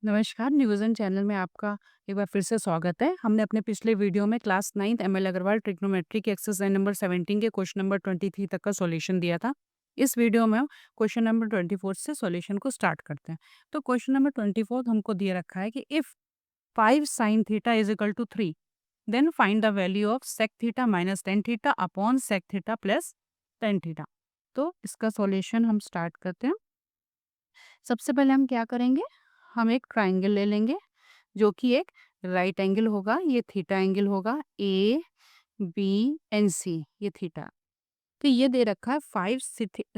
नमस्कार, न्यूज़न चैनल में आपका एक बार फिर से स्वागत है। हमने अपने पिछले वीडियो में class 9th ML Agarwal trigonometry के एक्सरसाइज नंबर 17 के क्वेश्चन नंबर 23 तक का सॉल्यूशन दिया था। इस वीडियो में हम क्वेश्चन नंबर 24 से सॉल्यूशन को स्टार्ट करते हैं। तो क्वेश्चन नंबर 24 हमको दिया रखा है कि if 5 sin theta is equal to 3 then find the value of sec theta minus tan theta upon sec theta plus tan theta. तो इसका सॉल्यूशन हम स्टार्ट करते हैं। सबसे पहले हम क्या करेंगे, हम एक ट्राइंगल ले लेंगे जो कि एक राइट एंगल होगा, ये थीटा एंगल होगा, ए बी एंड सी, ये थीटा। तो ये दे रखा है 5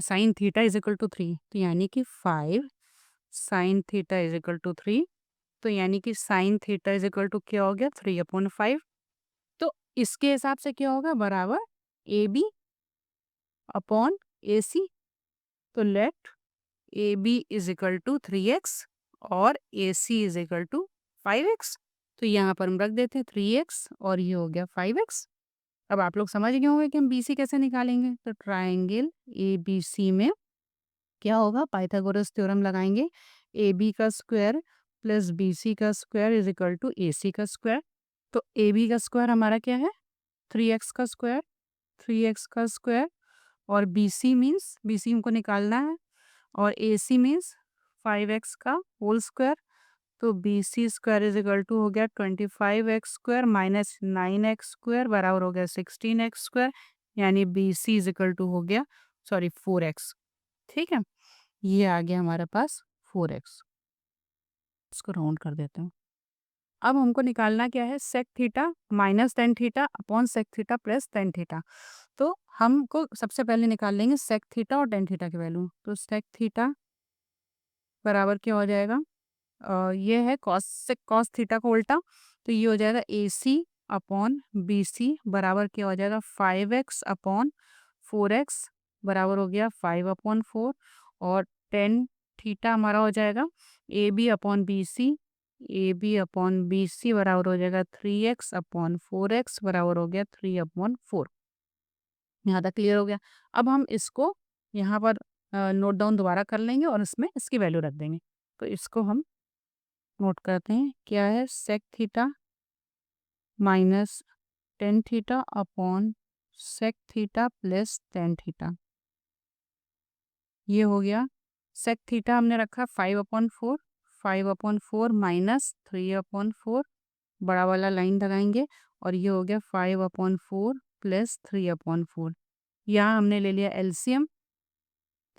sine theta is equal to 3, तो यानी कि 5 sine theta is equal to 3, तो यानी कि sine theta is equal to क्या हो गया 3/5। तो इसके हिसाब से क्या होगा, बराबर ए बी अपॉन ए सी। तो let A B is equal to 3x और A C is equal to 5x। तो यहाँ पर हम रख देते हैं 3x और ये हो गया 5x। अब आप लोग समझ गए होंगे कि हम बी सी कैसे निकालेंगे। तो ट्राइंगल ए बी सी में क्या होगा, पाइथागोरस थ्योरम लगाएंगे। ए बी का स्क्वायर प्लस बी सी का square is equal to A C का स्क्वायर। तो ए बी का स्क्वायर हमारा क्या है, 3x का स्क्वायर, 3x का स्क्वायर, और B C means B C हमको निकालना है, और ए सी मीन्स 5x का होल स्क्वायर। तो B C square is equal to हो गया 25x square minus 9x square बराबर हो गया 16x स्क्वायर, यानी B C is equal to हो गया, सॉरी 4x। ठीक है, ये आ गया हमारे पास 4x। इसको राउंड कर देते हैं। अब हमको निकालना क्या है, sec theta minus tan theta upon sec theta plus tan theta. तो हमको सबसे पहले निकाल लेंगे सेक थीटा और टेन थीटा की वैल्यू। तो सेक थीटा बराबर क्या हो जाएगा, ये है कॉस थीटा का उल्टा, तो ये हो जाएगा ए सी अपॉन बी सी बराबर क्या हो जाएगा 5x अपॉन 4x बराबर हो गया 5/4। और टेन थीटा हमारा हो जाएगा A B upon B C, A B upon B C बराबर हो जाएगा 3x अपॉन 4x बराबर हो गया 3/4। यहाँ तक क्लियर हो गया। अब हम इसको यहाँ पर नोट डाउन दोबारा कर लेंगे और इसमें इसकी वैल्यू रख देंगे। तो इसको हम नोट करते हैं, क्या है, sec theta minus tan theta upon sec theta plus tan theta. ये हो गया सेक थीटा हमने रखा 5/4, 5/4 माइनस 3/4, बड़ा वाला लाइन लगाएंगे, और ये हो गया 5/4 प्लस 3/4। यहाँ हमने ले लिया एलसीएम,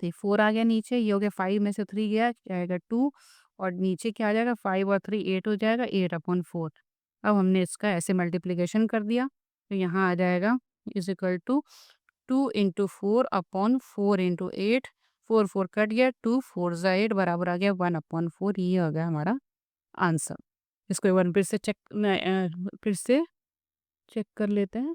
तो 4 आ गया नीचे, ये हो गया 5 में से 3 गया जाएगा 2, और नीचे क्या आ जाएगा 5 और 3 8 हो जाएगा 8/4। अब हमने इसका ऐसे मल्टीप्लिकेशन कर दिया, तो यहाँ आ जाएगा इज इक्वल टू 2 × 4/4 × 8, 4 4 कट गया, 2 4 ज़ा 8 बराबर आ गया 1/4। ये हो गया हमारा आंसर। इसको एक बार फिर से चेक कर लेते हैं।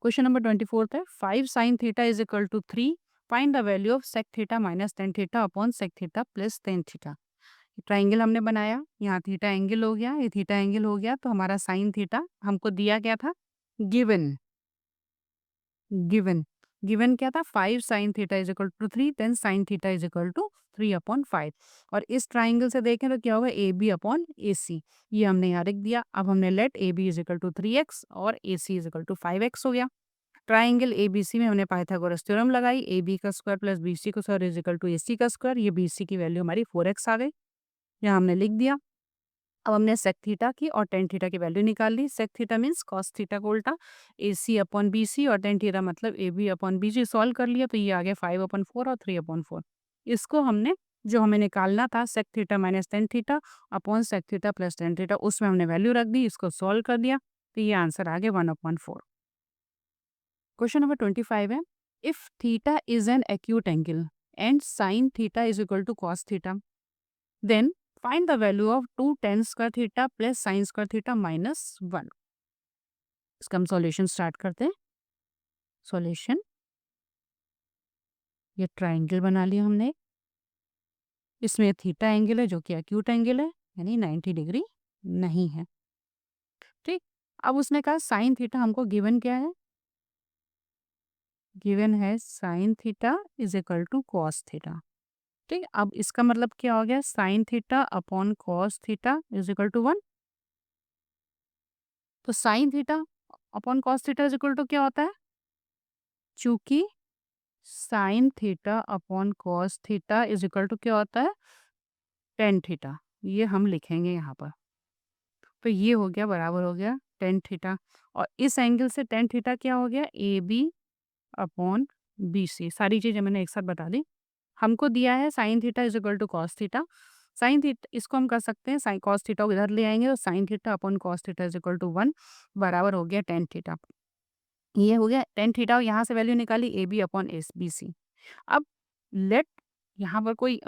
क्वेश्चन नंबर 24 है, 5 sine theta is equal to 3, find the value of sec theta minus tan theta upon sec theta plus tan theta. Triangle हमने बनाया, यहाँ थीटा एंगल हो गया, ये थीटा एंगल हो गया, तो हमारा साइन थीटा हमको दिया गया था, गिवन गिवन गिवन क्या था, 5 sine theta is equal to 3, then sine theta is equal to 3/5। और इस ट्राइंगल से देखें तो क्या होगा, ए बी अपॉन ए सी, ये हमने यहाँ लिख दिया। अब हमने let A B is equal to 3x और A C is equal to 5x हो गया। ट्राइंगल एबीसी में हमने पाइथागोरस थ्योरम लगाई, ए बी का स्क्वायर प्लस बी सी का square is equal to A C का स्क्वायर। ये बी सी की वैल्यू हमारी 4x आ गई, यहाँ हमने लिख दिया। अब हमने सेक थीटा की और टेन थीटा की वैल्यू निकाल ली। Sec theta means cos theta को उल्टा, ए सी अपॉन बी सी, और टेन थीटा मतलब A B upon B C. Solve कर लिया तो ये आ गया 5/4 और 3/4। इसको हमने जो हमें निकालना था sec theta minus tan theta upon sec theta plus tan theta, उसमें हमने वैल्यू रख दी, इसको सॉल्व कर दिया, तो ये आंसर आ गया 1/4। क्वेश्चन नंबर 25 है, if theta is an acute angle and sine theta is equal to cos theta, then find the value of 2 tan square theta plus sine square theta minus 1। इसका हम solution start करते हैं। Solution, ये triangle बना लिया हमने, इसमें theta angle है जो कि एक्यूट एंगल है, यानी 90 डिग्री नहीं है। ठीक, अब उसने कहा साइन थीटा हमको गिवन क्या है, गिवन है sine theta is equal to cos theta. ठीक, अब इसका मतलब क्या हो गया, sine theta upon cos theta is equal to 1। तो sine theta upon cos theta is equal to क्या होता है, चूंकि sine theta upon cos theta is equal to क्या होता है, टेन थीटा। ये हम लिखेंगे यहाँ पर। तो ये हो गया, बराबर हो गया टेन थीटा। और इस एंगल से टेन थीटा क्या हो गया, A B upon B C. सारी चीज़ें मैंने एक साथ बता दी। हमको दिया है sine theta is equal to cos theta. Sine theta इसको हम कर सकते हैं, साइन कॉस थीटा को इधर ले आएंगे, तो sine theta upon cos theta is equal to 1 बराबर हो गया टेन थीटा। ये हो गया टेन थीटा, और यहाँ से वैल्यू निकाली A B upon S B C. अब लेट यहाँ पर कोई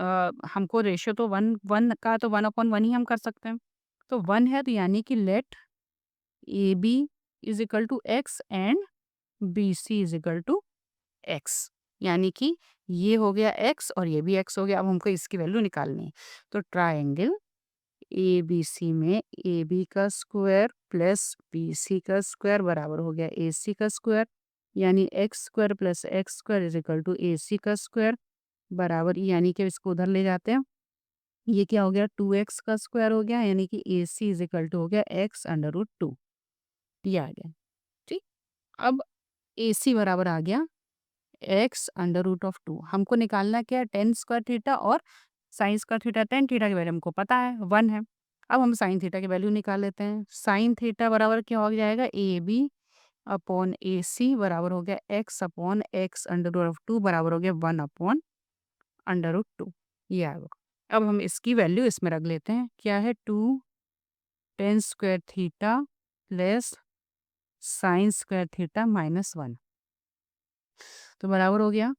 हमको रेशियो तो वन वन का, तो 1/1 ही हम कर सकते हैं। तो 1 है, तो यानी कि let A B is equal to X and B C is equal to X. यानी कि ये हो गया एक्स और ये भी एक्स हो गया। अब हमको इसकी वैल्यू निकालनी है। तो ट्राइंगल ए बी सी में ए बी का स्क्वायर प्लस बी सी का स्क्वायर बराबर हो गया ए सी का स्क्वायर, यानी X square plus X square is equal to A C का स्क्वायर बराबर, यानी कि इसको उधर ले जाते हैं। ये क्या हो गया, 2x का स्क्वायर हो गया, यानी कि ए सी इज इक्वल टू हो गया एक्स अंडर रूट 2। ये आ गया। ठीक, अब ए सी बराबर आ गया एक्स अंडर रूट ऑफ 2। हमको निकालना क्या है, टेन स्क्वायर थीटा और sign square theta. Ten theta की वैल्यू हमको पता है 1 है। अब हम साइन थीटा की वैल्यू निकाल लेते हैं। साइन थीटा बराबर क्या हो जाएगा, ए बी अपॉन ए सी बराबर हो गया X upon X under root of 2 बराबर हो गया 1 अपॉन अंडर रूट 2। ये आ गया। अब हम इसकी वैल्यू इसमें रख लेते हैं। क्या है, 2 tan square theta plus sine square theta minus 1। तो बराबर हो गया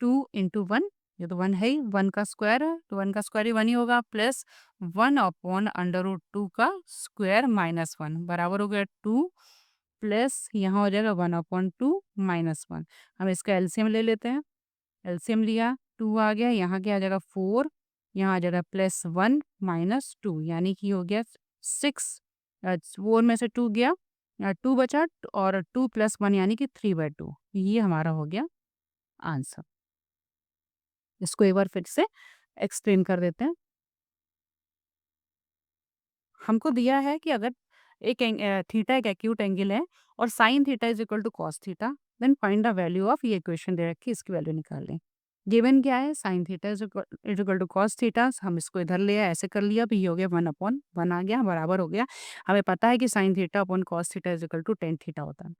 2 इंटू 1, ये तो 1 है ही, 1 का स्क्वायर है, तो 1 का स्क्वायर ही 1 ही होगा, प्लस 1 अपॉन अंडर रूट 2 का स्क्वायर माइनस 1 बराबर हो गया 2 प्लस यहाँ हो जाएगा 1 अपॉन 2 माइनस 1। हम इसका एलसीएम ले लेते हैं। एलसीएम लिया, 2 आ गया, यहाँ क्या आ जाएगा 4, यहाँ आ जाएगा प्लस 1 माइनस 2, यानी कि हो गया 6। 4 में से 2 गया, 2 बचा, और 2 प्लस 1 यानी कि 3/2। ये हमारा हो गया आंसर। इसको एक बार फिर से एक्सप्लेन कर देते हैं। हमको दिया है कि अगर थीटा एक एक्यूट एंगल है और sine theta is equal to cos theta, then find the value of, ये इक्वेशन दे रखी है, इसकी वैल्यू निकाल लें। गिवन क्या है, sine theta is equal to cos theta. हम इसको इधर ले आए, ऐसे कर लिया, भी हो गया 1/1 आ गया, बराबर हो गया। हमें पता है कि sine theta upon cos theta is equal to tan theta होता है।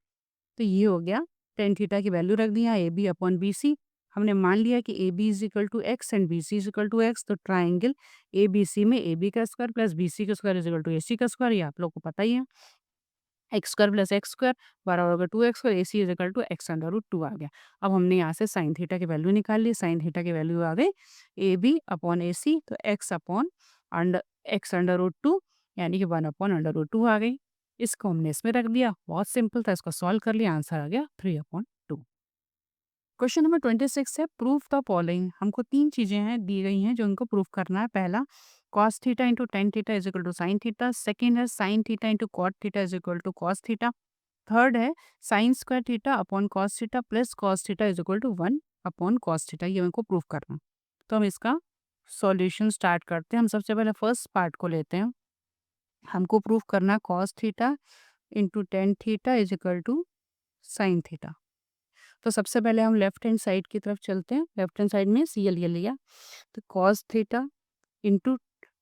तो ये हो गया, टेन थीटा की वैल्यू रख दिया, A B upon B C. हमने मान लिया कि A B is equal to X and B C is equal to X. तो ट्राइंगल ए बी सी में ए बी का स्क्वायर प्लस बी सी का square is equal to A C का square, ये आप लोग को पता ही है। X square plus X square बराबर होगा 2x square, A C is equal to x under root 2 आ गया। अब हमने यहाँ से साइन थीटा की वैल्यू निकाल ली। साइन थीटा की वैल्यू आ गई A B upon A C, तो X upon under X under root 2, यानी कि 1 अपॉन अंडर रूट 2 आ गई। इसको हमने इसमें रख दिया, बहुत सिंपल था, इसको सॉल्व कर लिया, आंसर आ गया 3/2। क्वेश्चन नंबर 26 है, प्रूफ द फॉलोइंग। हमको 3 चीजें हैं दी गई हैं जो इनको प्रूफ करना है। पहला, cos theta into tan theta is equal to sine theta. Second है, sine theta into cot theta is equal to cos theta. Third है, sine square theta upon cos theta plus cos theta is equal to 1 upon cos theta. ये हमको proof करना। तो हम इसका solution start करते हैं। हम सबसे पहले फर्स्ट पार्ट को लेते हैं। हमको प्रूफ करना cos theta into tan theta is equal to sine theta. तो सबसे पहले हम लेफ्ट हैंड साइड की तरफ चलते हैं। लेफ्ट हैंड साइड में सी ये लिया, तो cos theta into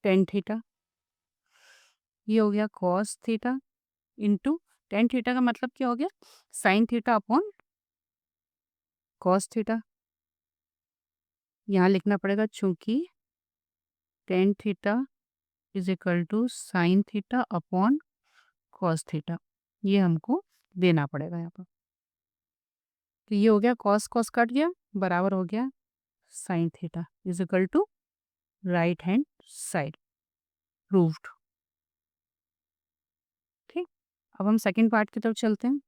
tan theta, ये हो गया cos theta into tan theta का मतलब क्या हो गया, sine theta upon cos theta. यहाँ लिखना पड़ेगा चूंकि tan theta is equal to sine theta upon cos theta, ये हमको देना पड़ेगा यहाँ पर। तो ये हो गया कॉस कॉस कट गया, बराबर हो गया sine theta is equal to right hand side, proved. ठीक, अब हम सेकंड पार्ट की तरफ चलते हैं।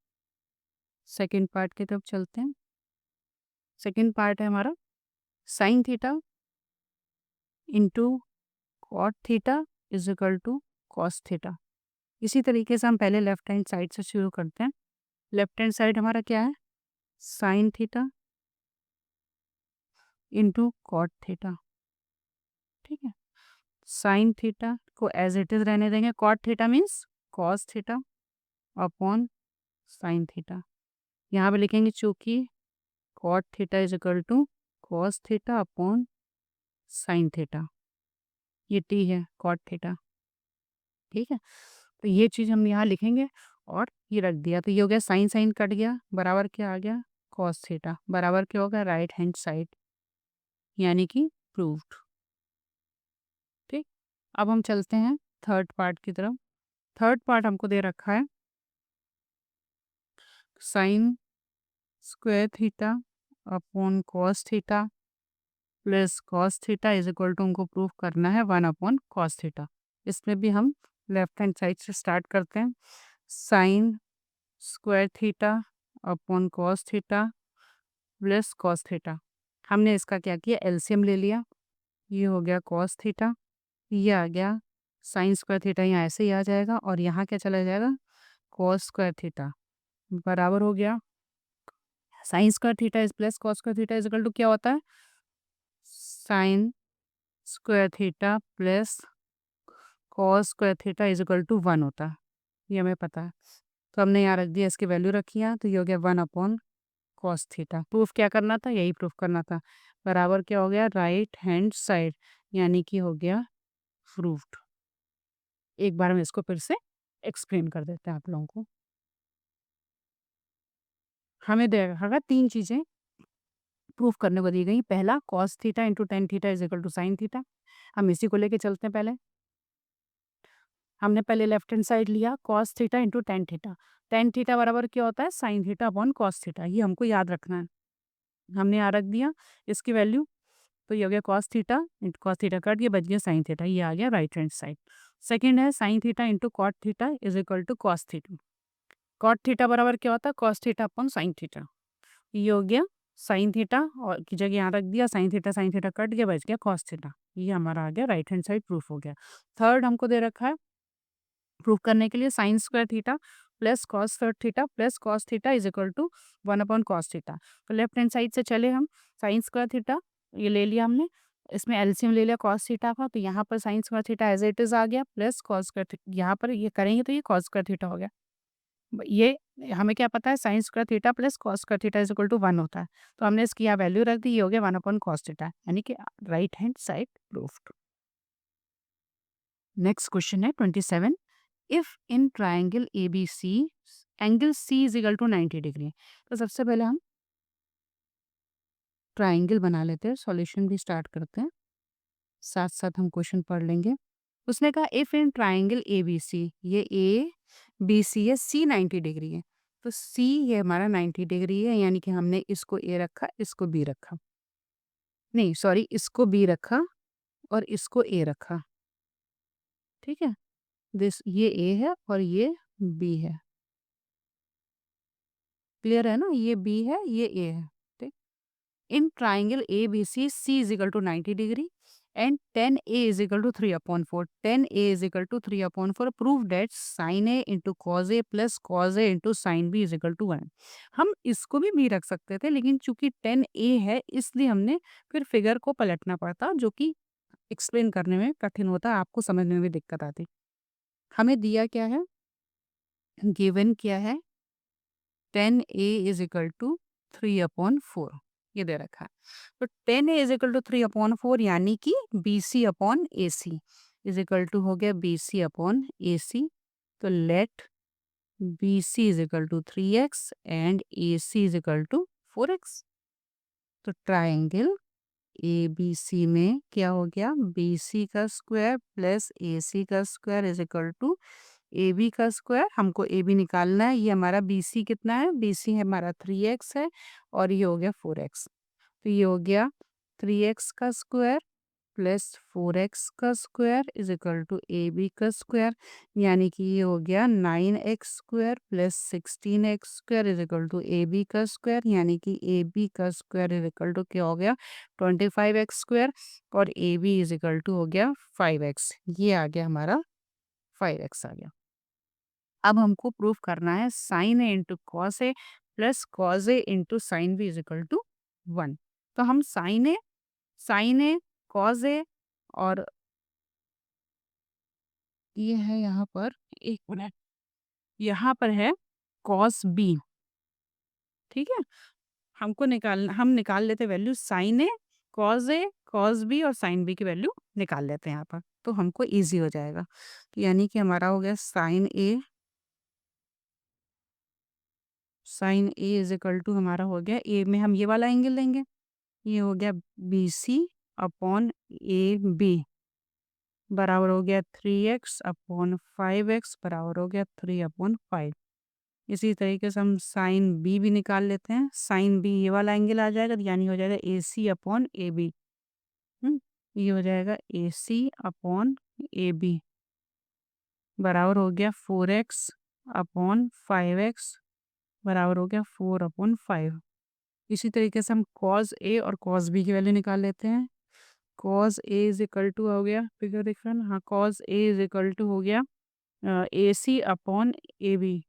सेकंड पार्ट की तरफ चलते हैं। सेकंड पार्ट है हमारा sine theta into cot theta is equal to cos theta. इसी तरीके से हम पहले लेफ्ट हैंड साइड से शुरू करते हैं। लेफ्ट हैंड साइड हमारा क्या है, sine theta into cot theta. ठीक है। साइन थीटा को एज इट इज रहने देंगे, cot theta means cos theta upon sine theta. यहाँ पे लिखेंगे चूंकि cot theta is equal to cos theta upon sine theta, ये टी है कॉट थीटा, ठीक है। तो ये चीज़ हम यहाँ लिखेंगे और ये रख दिया, तो ये हो गया साइन साइन कट गया, बराबर क्या आ गया कॉस थीटा, बराबर क्या होगा राइट हैंड साइड, यानी कि प्रूव्ड। ठीक, अब हम चलते हैं थर्ड पार्ट की तरफ। थर्ड पार्ट हमको दे रखा है sine square theta upon cos theta plus cos theta is equal to, हमको प्रूव करना है 1 अपॉन कॉस थीटा। इसमें भी हम लेफ्ट हैंड साइड से स्टार्ट करते हैं। Sine square theta upon cos theta plus cos theta, हमने इसका क्या किया एलसीएम ले लिया, ये हो गया कॉस थीटा, ये आ गया साइन स्क्वायर थीटा, यहाँ ऐसे ही आ जाएगा और यहाँ क्या चला जाएगा कॉस स्क्वायर थीटा, बराबर हो गया sine square theta is plus cos square theta is equal to क्या होता है sine square theta plus cos square theta is equal to 1 होता है, ये हमें पता है। तो हमने यहाँ रख दिया, इसकी वैल्यू रखी है, तो ये हो गया 1 अपॉन कॉस थीटा। प्रूफ क्या करना था, यही प्रूफ करना था, बराबर क्या हो गया राइट हैंड साइड, यानी कि हो गया प्रूफ्ड। एक बार हम इसको फिर से एक्सप्लेन कर देते हैं आप लोगों को। हमें देखा 3 चीज़ें प्रूफ करने को दी गई। पहला cos theta into tan theta is equal to sine theta, हम इसी को लेके चलते हैं। पहले हमने पहले लेफ्ट हैंड साइड लिया cos theta into tan theta बराबर क्या होता है sine theta upon cos theta, ये हमको याद रखना है। हमने यहाँ रख दिया इसकी वैल्यू, तो ये हो गया कॉस थीटा कट गया, बच गया साइन थीटा, ये आ गया राइट हैंड साइड। सेकेंड है sine theta into cot theta is equal to cos theta, cot theta बराबर क्या होता है cos theta upon sine theta, ये हो गया साइन थीटा और की जगह यहाँ रख दिया साइन थीटा कट गया, बच गया कॉस थीटा, ये हमारा आ गया राइट हैंड साइड प्रूफ हो गया। थर्ड हमको दे रखा है प्रूफ करने के लिए sine square theta plus cos theta is equal to 1 upon cos theta. तो लेफ्ट हैंड साइड से चले हम, साइन स्क्वायर थीटा ये ले लिया हमने, इसमें एलसीएम ले लिया कॉस थीटा का, तो यहाँ पर sine square theta as it is आ गया प्लस कॉस स्क्वायर थीटा, यहाँ पर ये करेंगे तो ये कॉस स्क्वायर थीटा हो गया। ये हमें क्या पता है sine square theta plus cos square theta is equal to 1 होता है, तो हमने इसकी यहाँ वैल्यू रख दी, ये हो गया 1 अपॉन कॉस थीटा, यानी कि right hand side proved. Next question है 27, if in triangle A B C angle C is equal to 90 degree. तो सबसे पहले हम ट्राइंगल बना लेते हैं, सॉल्यूशन भी स्टार्ट करते हैं, साथ साथ हम क्वेश्चन पढ़ लेंगे। उसने कहा if in triangle A B C, ये ए बी सी है, सी 90 डिग्री है, तो सी ये हमारा 90 डिग्री है, यानी कि हमने इसको ए रखा इसको बी रखा, नहीं सॉरी इसको बी रखा और इसको ए रखा, ठीक है। दिस ये ए है और ये बी है, क्लियर है ना, ये बी है ये ए है, ठीक। In triangle A B C is equal to 90 degree and tan A is equal to 3/4, tan A is equal to 3/4, prove that sine A into cos A plus cos A into sine B is equal to 1। हम इसको भी रख सकते थे, लेकिन चूंकि ten ए है इसलिए हमने फिर फिगर को पलटना पड़ता, जो कि एक्सप्लेन करने में कठिन होता, आपको समझने में भी दिक्कत आती। हमें दिया क्या है, गिवन क्या है, tan A is equal to 3/4, ये दे रखा है। तो tan A is equal to 3/4, यानी कि B C upon A C is equal to हो गया B C upon A C. तो let B C is equal to 3x and A C is equal to 4x। तो triangle A B C में क्या हो गया, B C का square plus A C का square is equal to A B का square, हमको A B निकालना है, ये हमारा बी सी कितना है, बी सी है हमारा 3x है और ये हो गया 4x। तो ये हो गया 3x का स्क्वायर प्लस 4x का square is equal to A B का स्क्वायर, यानी कि ये हो गया 9x square plus 16x square is equal to A B का स्क्वायर, यानी कि ए बी का स्क्वायर इज इक्वल टू क्या हो गया 25x स्क्वायर और A B is equal to हो गया 5x, ये आ गया हमारा 5x आ गया। अब हमको प्रूफ करना है sine A into cos A plus cos A into sine B is equal to 1। तो हम साइन ए कॉस ए और ये है यहाँ पर, एक मिनट, यहाँ पर है कॉस बी, ठीक है? हम निकाल लेते वैल्यू साइन ए, कॉस बी और साइन बी की वैल्यू निकाल लेते हैं यहाँ पर, तो हमको ईज़ी हो जाएगा। तो यानी कि हमारा हो गया sine A is equal to हमारा हो गया, ए में हम ये वाला एंगल लेंगे, ये हो गया BC अपॉन AB बराबर हो गया 3x अपॉन 5x बराबर हो गया 3/5। इसी तरीके से हम साइन बी भी निकाल लेते हैं। साइन बी ये वाला एंगल आ जाएगा, तो यानी हो जाएगा AC अपॉन AB। ये हो जाएगा AC अपॉन AB बराबर हो गया 4x अपॉन 5x बराबर हो गया 4/5। इसी तरीके से हम कॉस ए और कॉस बी की वैल्यू निकाल लेते हैं। Cos A is equal to हो गया, फिगर देख रहे हैं ना, हाँ, cos A is equal to हो गया AC upon AB।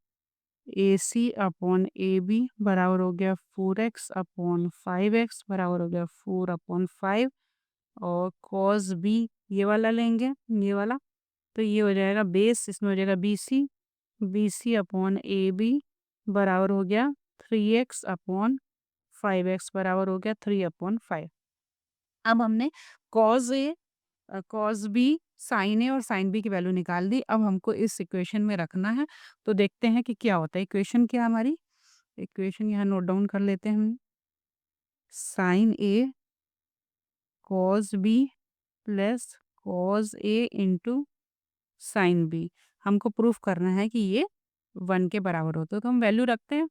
AC upon AB बराबर हो गया 4x अपॉन 5x बराबर हो गया 4/5। और कॉस बी ये वाला लेंगे, ये वाला, तो ये हो जाएगा बेस, इसमें हो जाएगा BC अपॉन AB बराबर हो गया 3x अपॉन 5x बराबर हो गया 3/5। अब हमने cos A, cos B, sign ए और साइन बी की वैल्यू निकाल दी। अब हमको इस इक्वेशन में रखना है, तो देखते हैं कि क्या होता है। इक्वेशन क्या है हमारी, इक्वेशन यहाँ नोट डाउन कर लेते हैं हम। Sign A cos B plus cos A into sine B. हमको प्रूफ करना है कि ये 1 के बराबर होता है, तो हम वैल्यू रखते हैं,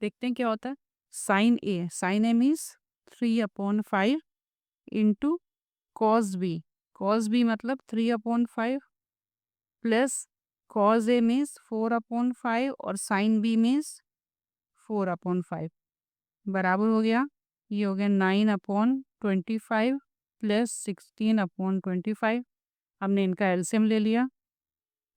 देखते हैं क्या होता है। साइन ए मीन्स 3/5 इंटू कॉस बी मतलब 3/5 प्लस कॉस ए मीन्स 4/5 और साइन बी मीन्स 4/5 बराबर हो गया, ये हो गया 9/25 प्लस 16/25। हमने इनका एलसीएम ले लिया,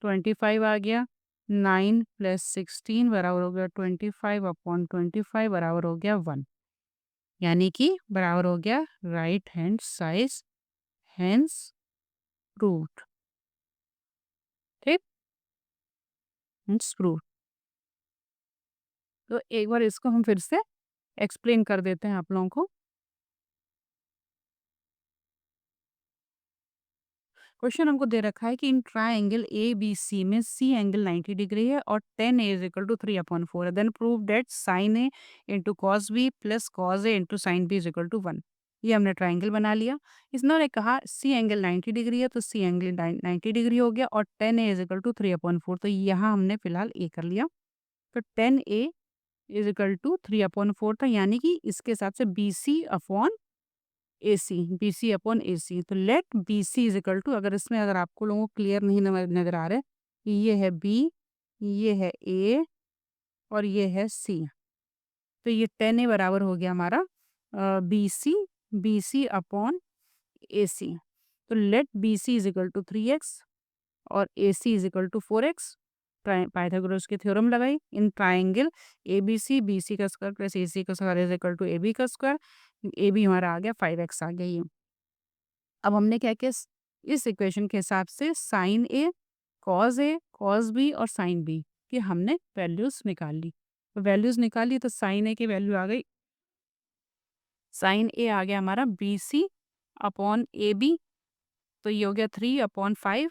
25 आ गया, 9 प्लस 16 बराबर हो गया 25/25 बराबर हो गया 1, यानी कि बराबर हो गया right hand side, hence proved. ठीक, हैंस प्रूव्ड। तो एक बार इसको हम फिर से एक्सप्लेन कर देते हैं आप लोगों को। क्वेश्चन हमको दे रखा है कि इन ट्राइंगल ABC में सी एंगल 90 डिग्री है और 10A इज इक्वल टू 3/4 है, then prove that sine A into cos B plus cos A into sine B is equal to 1। ये हमने ट्राइंगल बना लिया। इसने कहा सी एंगल 90 डिग्री है, तो सी एंगल 90 डिग्री हो गया और 10A इज इक्वल टू 3/4, तो यहाँ हमने फिलहाल ए कर लिया। तो 10A इज इक्वल टू 3/4 था, यानी कि इसके हिसाब से BC अपॉन AC। तो let BC is equal to, अगर इसमें अगर आपको लोगों को क्लियर नहीं नजर आ रहा है, ये है B, ये है A और ये है C, तो ये 10A बराबर हो गया हमारा BC अपॉन AC। तो let BC is equal to 3x और AC is equal to 4x। Pythagoras की थ्योरम लगाई, इन ट्राइंगल ABC, BC का स्क्वायर प्लस AC का square is equal to AB का स्क्वायर। AB हमारा आ गया 5x आ गया ये। अब हमने क्या किया, इस इक्वेशन के हिसाब से साइन ए, कॉस बी और साइन बी की हमने वैल्यूज निकाल ली। तो वैल्यूज निकाली तो साइन ए की वैल्यू आ गई, साइन ए आ गया हमारा BC अपॉन AB, तो ये हो गया 3/5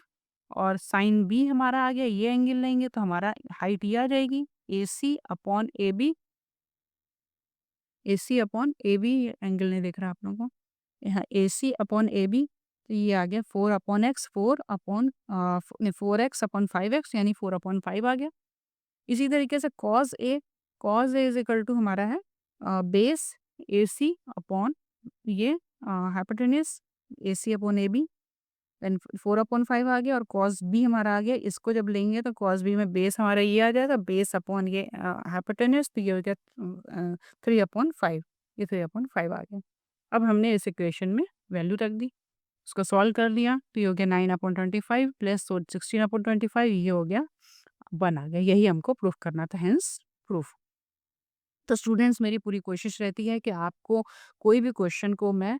और साइन बी हमारा आ गया, ये एंगल लेंगे तो हमारा हाइट ये आ जाएगी AC upon AB। AC upon AB angle नहीं दिख रहा आप लोगों को, यहाँ AC अपॉन AB, तो ये आ गया 4/x, 4x/5x यानी 4/5 आ गया। इसी तरीके से cos A is equal to हमारा है बेस AC अपॉन ये hypotenuse AC upon AB, then 4/5 आ गया और कॉस बी हमारा आ गया। इसको जब लेंगे तो कॉस बी में बेस हमारा ये आ जाएगा, बेस अपॉन ये हाइपोटेन्यूज, तो ये हो गया 3/5, ये 3/5 आ गया। अब हमने इस इक्वेशन में वैल्यू रख दी, उसको सॉल्व कर लिया, तो ये हो गया 9/25 प्लस 16/25, ये हो गया 1 आ गया। यही हमको प्रूफ करना था, हेंस प्रूफ। तो स्टूडेंट्स, मेरी पूरी कोशिश रहती है कि आपको कोई भी क्वेश्चन को मैं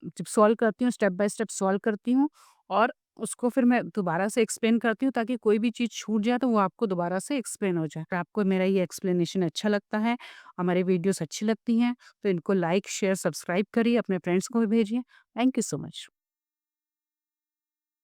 जब सॉल्व करती हूँ, स्टेप बाय स्टेप सॉल्व करती हूँ और उसको फिर मैं दोबारा से एक्सप्लेन करती हूँ ताकि कोई भी चीज़ छूट जाए तो वो आपको दोबारा से एक्सप्लेन हो जाए। अगर आपको मेरा ये एक्सप्लेनेशन अच्छा लगता है, हमारी वीडियोज़ अच्छी लगती हैं, तो इनको लाइक, शेयर, सब्सक्राइब करिए, अपने फ्रेंड्स को भी भेजिए। Thank you so much.